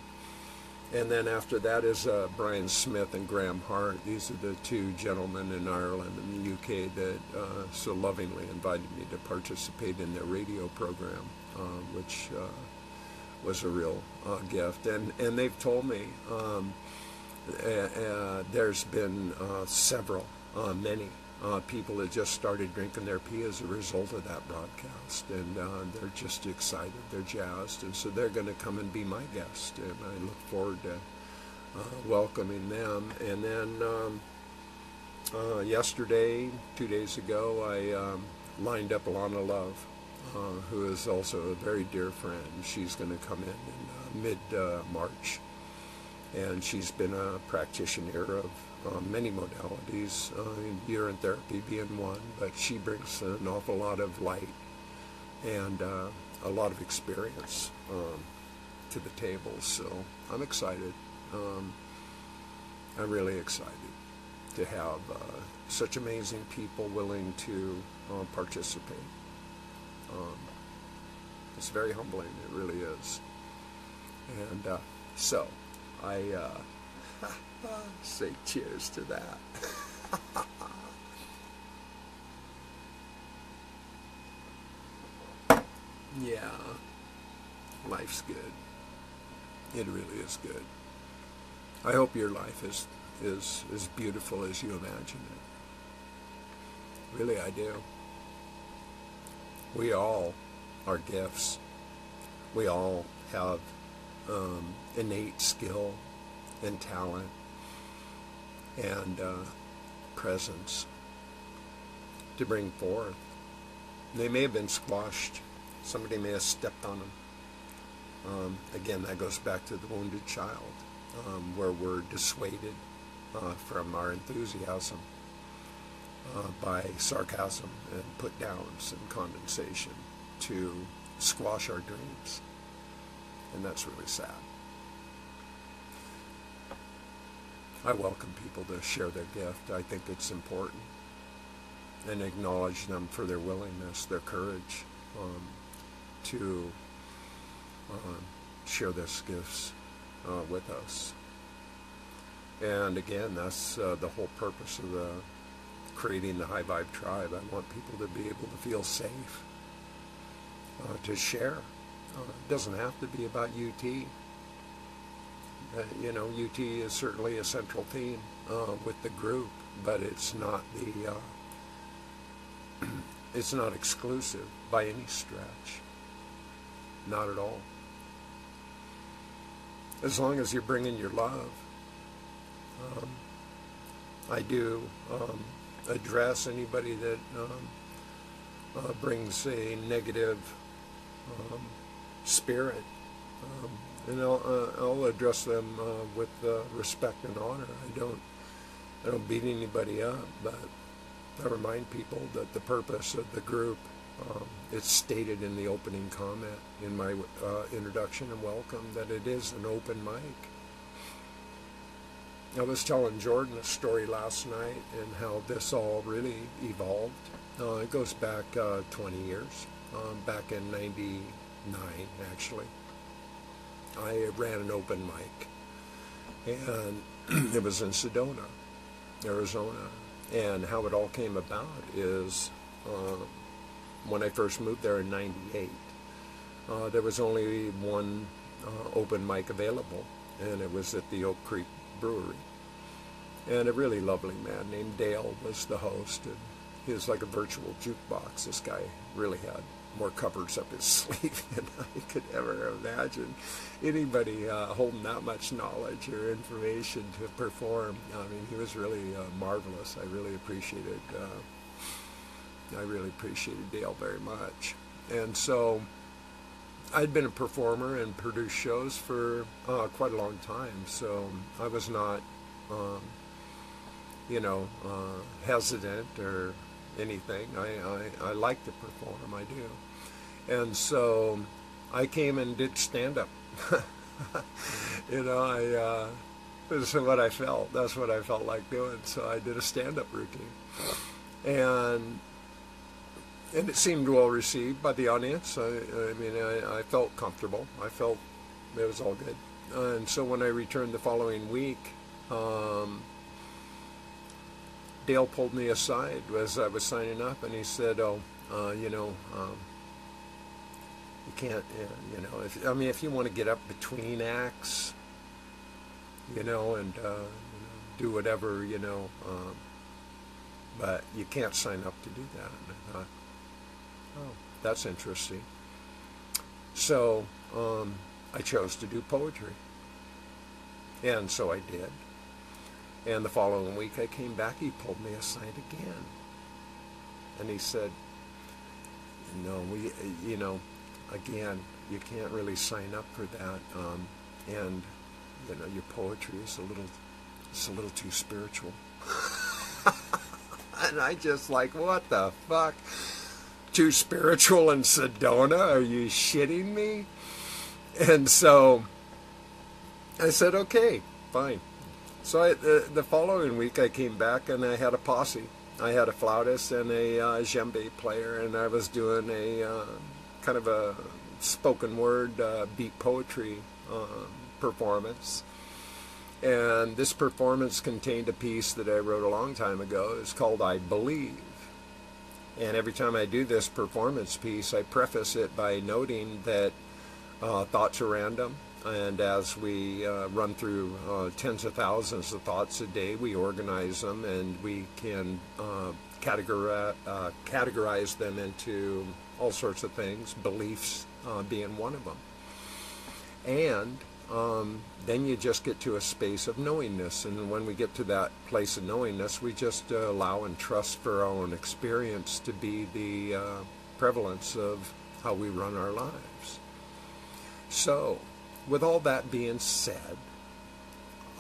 And then after that is Brian Smith and Graham Hart. These are the two gentlemen in Ireland and the UK that so lovingly invited me to participate in their radio program, which was a real gift. And they've told me there's been many people that just started drinking their pee as a result of that broadcast, and they're just excited, they're jazzed, and so they're going to come and be my guest, and I look forward to welcoming them. And then yesterday, 2 days ago, I lined up Alana Love, who is also a very dear friend. She's going to come in mid-March, and she's been a practitioner of many modalities, urine therapy being one, but she brings an awful lot of light and a lot of experience to the table. So I'm excited. I'm really excited to have such amazing people willing to participate. It's very humbling, it really is. And so I say cheers to that. Yeah, life's good. It really is good. I hope your life is as beautiful as you imagine it. Really, I do. We all are gifts. We all have innate skill and talent and presence to bring forth. They may have been squashed Somebody may have stepped on them. Again, that goes back to the wounded child, where we're dissuaded from our enthusiasm by sarcasm and put-downs and condensation to squash our dreams. And that's really sad. I welcome people to share their gift. I think it's important, and acknowledge them for their willingness, their courage to share their gifts with us. And again, that's the whole purpose of creating the High Vibe Tribe. I want people to be able to feel safe, to share. It doesn't have to be about UT. You know, UT is certainly a central theme with the group, but it's not it's not exclusive by any stretch. Not at all. As long as you're bringing your love. I do address anybody that brings a negative spirit, and I'll address them with respect and honor. I don't beat anybody up, but I remind people that the purpose of the group, it's stated in the opening comment in my introduction and welcome, that it is an open mic. I was telling Jordan a story last night and how this all really evolved. It goes back 20 years, back in '99 actually. I ran an open mic, and it was in Sedona, Arizona. And how it all came about is when I first moved there in '98, there was only one open mic available, and it was at the Oak Creek Brewery. And a really lovely man named Dale was the host, and he was like a virtual jukebox. This guy really had more covers up his sleeve than I could ever imagine. Anybody holding that much knowledge or information to perform, I mean, he was really marvelous. I really appreciated Dale very much. And so I'd been a performer and produced shows for quite a long time, so I was not hesitant or anything. I like to perform, I do. And so I came and did stand-up. This is what I felt. That's what I felt like doing. So I did a stand-up routine. And it seemed well received by the audience. I felt comfortable. I felt it was all good. And so when I returned the following week, Dale pulled me aside as I was signing up, and he said, you can't, if you want to get up between acts, and do whatever, but you can't sign up to do that. And I thought, oh, that's interesting. So I chose to do poetry. And so I did. And the following week I came back, he pulled me aside again. And he said, again, you can't really sign up for that. And your poetry is a little too spiritual. And I just like, what the fuck? Too spiritual in Sedona? Are you shitting me? And so I said, okay, fine. So the following week I came back and I had a posse. I had a flautist and a djembe player, and I was doing a kind of a spoken word beat poetry performance. And this performance contained a piece that I wrote a long time ago. It's called I Believe. And every time I do this performance piece, I preface it by noting that thoughts are random. And as we run through tens of thousands of thoughts a day, we organize them, and we can categorize them into all sorts of things, beliefs being one of them. And then you just get to a space of knowingness. And when we get to that place of knowingness, we just allow and trust for our own experience to be the prevalence of how we run our lives. So, with all that being said,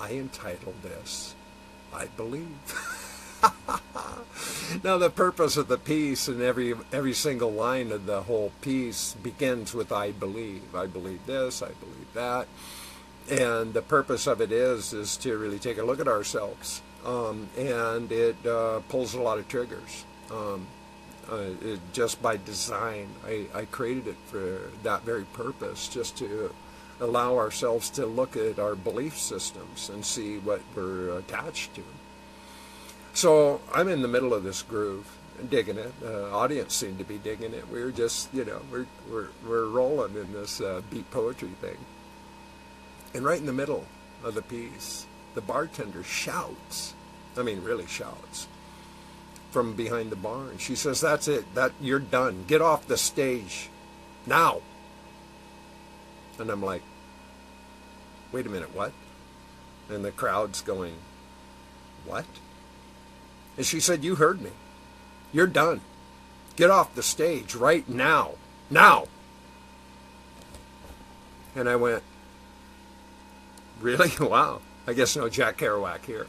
I entitled this, I Believe. Now, the purpose of the piece and every single line of the whole piece begins with I believe. I believe this, I believe that. And the purpose of it is to really take a look at ourselves. And it pulls a lot of triggers. Just by design, I created it for that very purpose, just to allow ourselves to look at our belief systems and see what we're attached to. So I'm in the middle of this groove, digging it. The audience seemed to be digging it. We were just, we're rolling in this beat poetry thing. And right in the middle of the piece, the bartender shouts, I mean really shouts, from behind the bar. And she says, "That's it, you're done. Get off the stage now." And I'm like, wait a minute, what? And the crowd's going, what? And she said, "You heard me. You're done. Get off the stage right now. Now." And I went, really? Wow. I guess no Jack Kerouac here.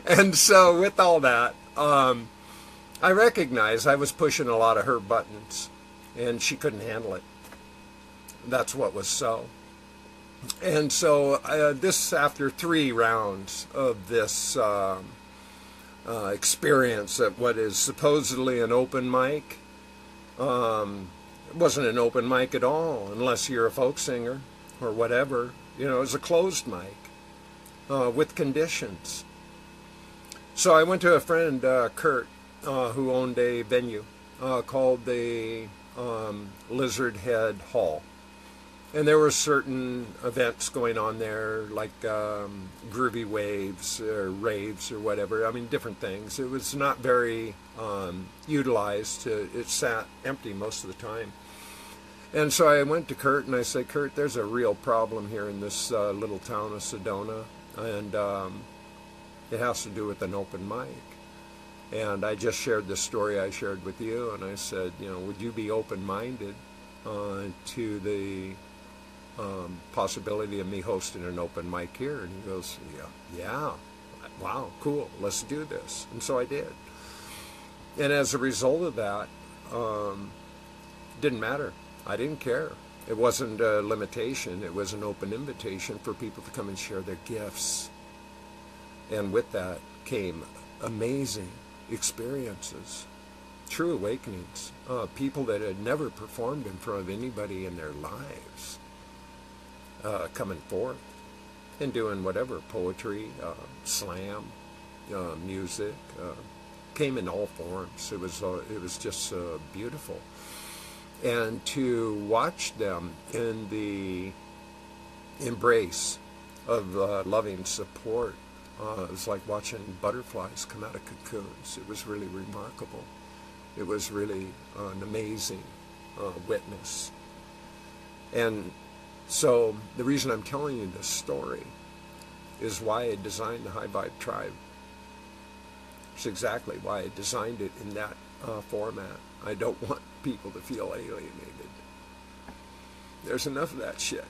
And so with all that, I recognized I was pushing a lot of her buttons, and she couldn't handle it. That's what was so. And so this, after 3 rounds of this experience at what is supposedly an open mic, it wasn't an open mic at all, unless you're a folk singer or whatever. It was a closed mic with conditions. So I went to a friend, Kurt, who owned a venue called the Lizard Head Hall. And there were certain events going on there, like groovy waves or raves or whatever. I mean, different things. It was not very utilized. It sat empty most of the time. And so I went to Kurt and I said, "Kurt, there's a real problem here in this little town of Sedona, and it has to do with an open mic. And I just shared this story I shared with you, and I said, would you be open-minded to the possibility of me hosting an open mic here?" And he goes, yeah, wow, cool, let's do this. And so I did. And as a result of that, didn't matter. I didn't care. It wasn't a limitation. It was an open invitation for people to come and share their gifts. And with that came amazing experiences, true awakenings, people that had never performed in front of anybody in their lives, coming forth and doing whatever, poetry, slam, music, came in all forms. It was just beautiful. And to watch them in the embrace of loving support, it was like watching butterflies come out of cocoons. It was really remarkable. It was really an amazing witness. And so the reason I'm telling you this story is why I designed the High Vibe Tribe. It's exactly why I designed it in that format. I don't want people to feel alienated. There's enough of that shit.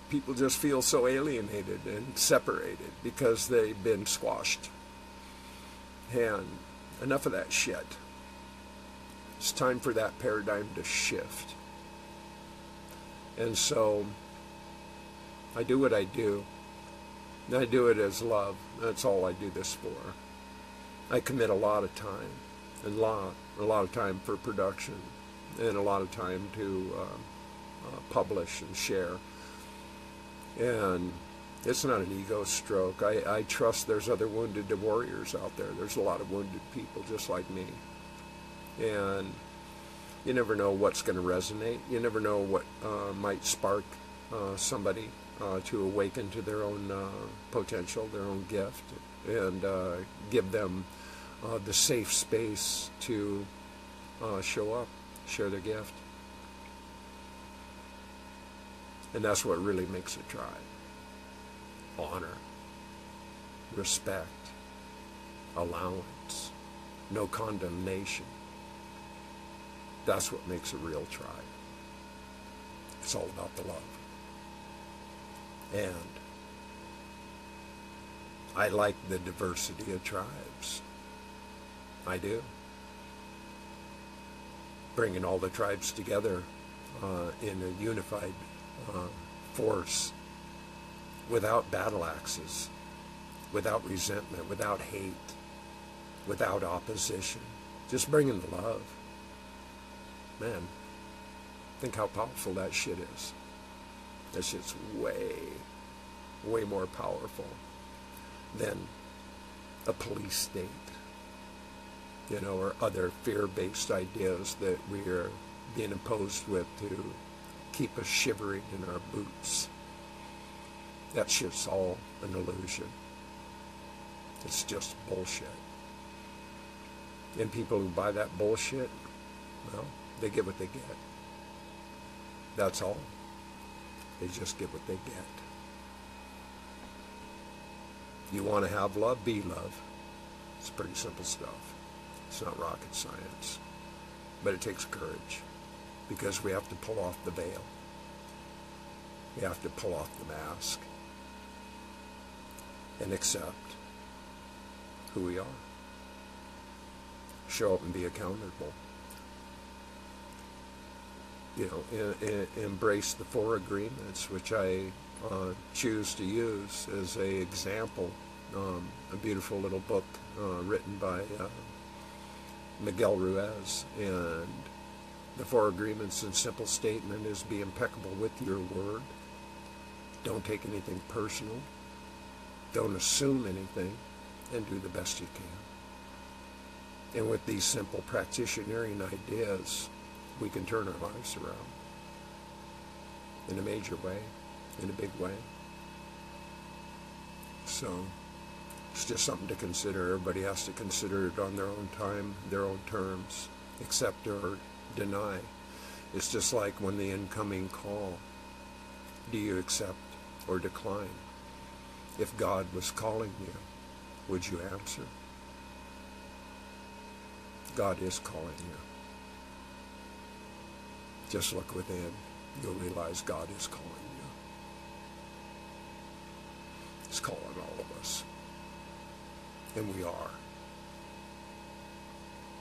People just feel so alienated and separated because they've been squashed. And enough of that shit. It's time for that paradigm to shift. And so I do what I do. And I do it as love. That's all I do this for. I commit a lot of time, and a lot of time for production, and a lot of time to publish and share. And it's not an ego stroke. I trust there's other wounded warriors out there. There's a lot of wounded people just like me. And you never know what's going to resonate. You never know what might spark somebody to awaken to their own potential, their own gift, and give them the safe space to show up, share their gift. And that's what really makes a tribe. Honor, respect, allowance, no condemnation. That's what makes a real tribe. It's all about the love. And I like the diversity of tribes. I do. Bringing all the tribes together in a unified force, without battle axes, without resentment, without hate, without opposition. Just bringing the love. Man, think how powerful that shit is. That shit's way, way more powerful than a police state, you know, or other fear-based ideas that we are being imposed with to keep us shivering in our boots. That shit's all an illusion. It's just bullshit. And people who buy that bullshit, well, they get what they get. That's all. They just get what they get. You want to have love? Be love. It's pretty simple stuff. It's not rocket science. But it takes courage, because we have to pull off the veil. We have to pull off the mask and accept who we are. Show up and be accountable. You know, embrace the 4 agreements, which I choose to use as an example. A beautiful little book written by Miguel Ruiz. And the 4 agreements in simple statement is: be impeccable with your word. Don't take anything personal. Don't assume anything. And do the best you can. And with these simple practitionering ideas, we can turn our lives around in a major way, in a big way. So it's just something to consider. Everybody has to consider it on their own time, their own terms, accept or deny. It's just like when the incoming call, do you accept or decline? If God was calling you, would you answer? God is calling you. Just look within. You'll realize God is calling you. He's calling all of us. And we are.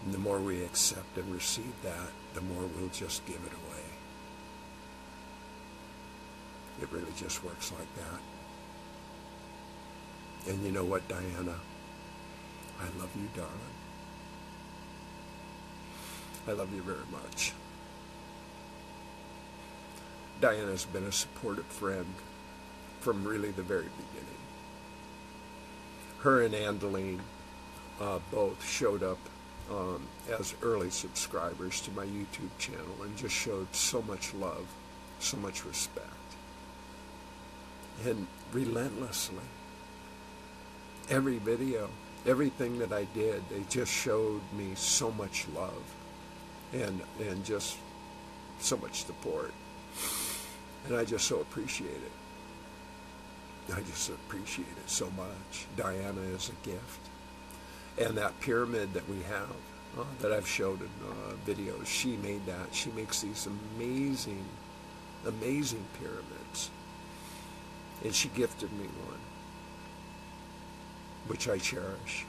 And the more we accept and receive that, the more we'll just give it away. It really just works like that. And you know what, Diana? I love you, darling. I love you very much. Diana's been a supportive friend from really the very beginning. Her and Angeline both showed up as early subscribers to my YouTube channel and just showed so much love, so much respect, and relentlessly. Every video, everything that I did, they just showed me so much love and just so much support. And I just so appreciate it. I just appreciate it so much. Diana is a gift. And that pyramid that we have, that I've showed in videos, she made that. She makes these amazing, amazing pyramids. And she gifted me one, which I cherish.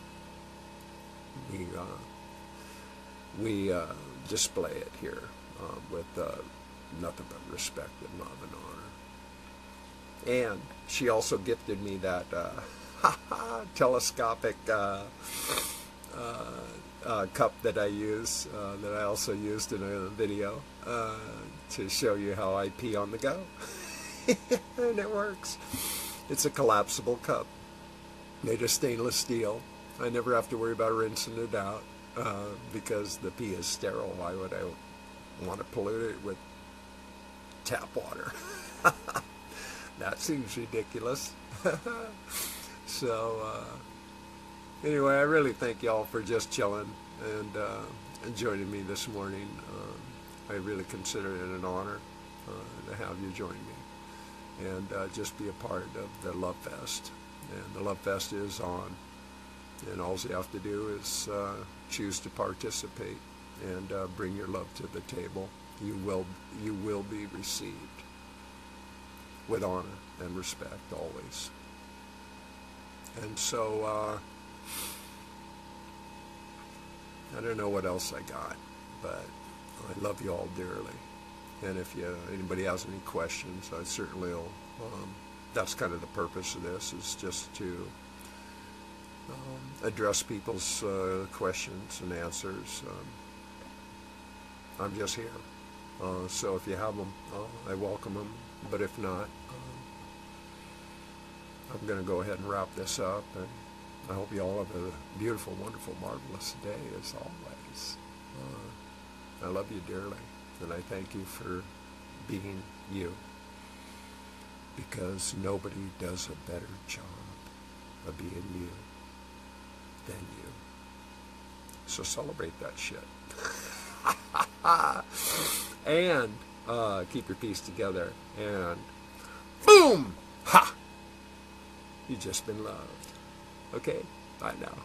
We display it here with nothing but respect and love and honor. And she also gifted me that telescopic cup that I use, that I also used in a video to show you how I pee on the go. And it works. It's a collapsible cup made of stainless steel. I never have to worry about rinsing it out because the pee is sterile. Why would I want to pollute it with tap water? That seems ridiculous. So anyway, I really thank y'all for just chilling and joining me this morning. I really consider it an honor to have you join me and just be a part of the Love Fest. And the Love Fest is on, and all you have to do is choose to participate and bring your love to the table. You will be received with honor and respect always. And so I don't know what else I got, but I love you all dearly. And if anybody has any questions, I certainly will. That's kind of the purpose of this, is just to address people's questions and answers. I'm just here. So if you have them, I welcome them. But if not, I'm going to go ahead and wrap this up. And I hope you all have a beautiful, wonderful, marvelous day as always. I love you dearly. And I thank you for being you. Because nobody does a better job of being you than you. So celebrate that shit. And keep your peace together. And boom! Ha! You've just been loved. Okay? Bye now.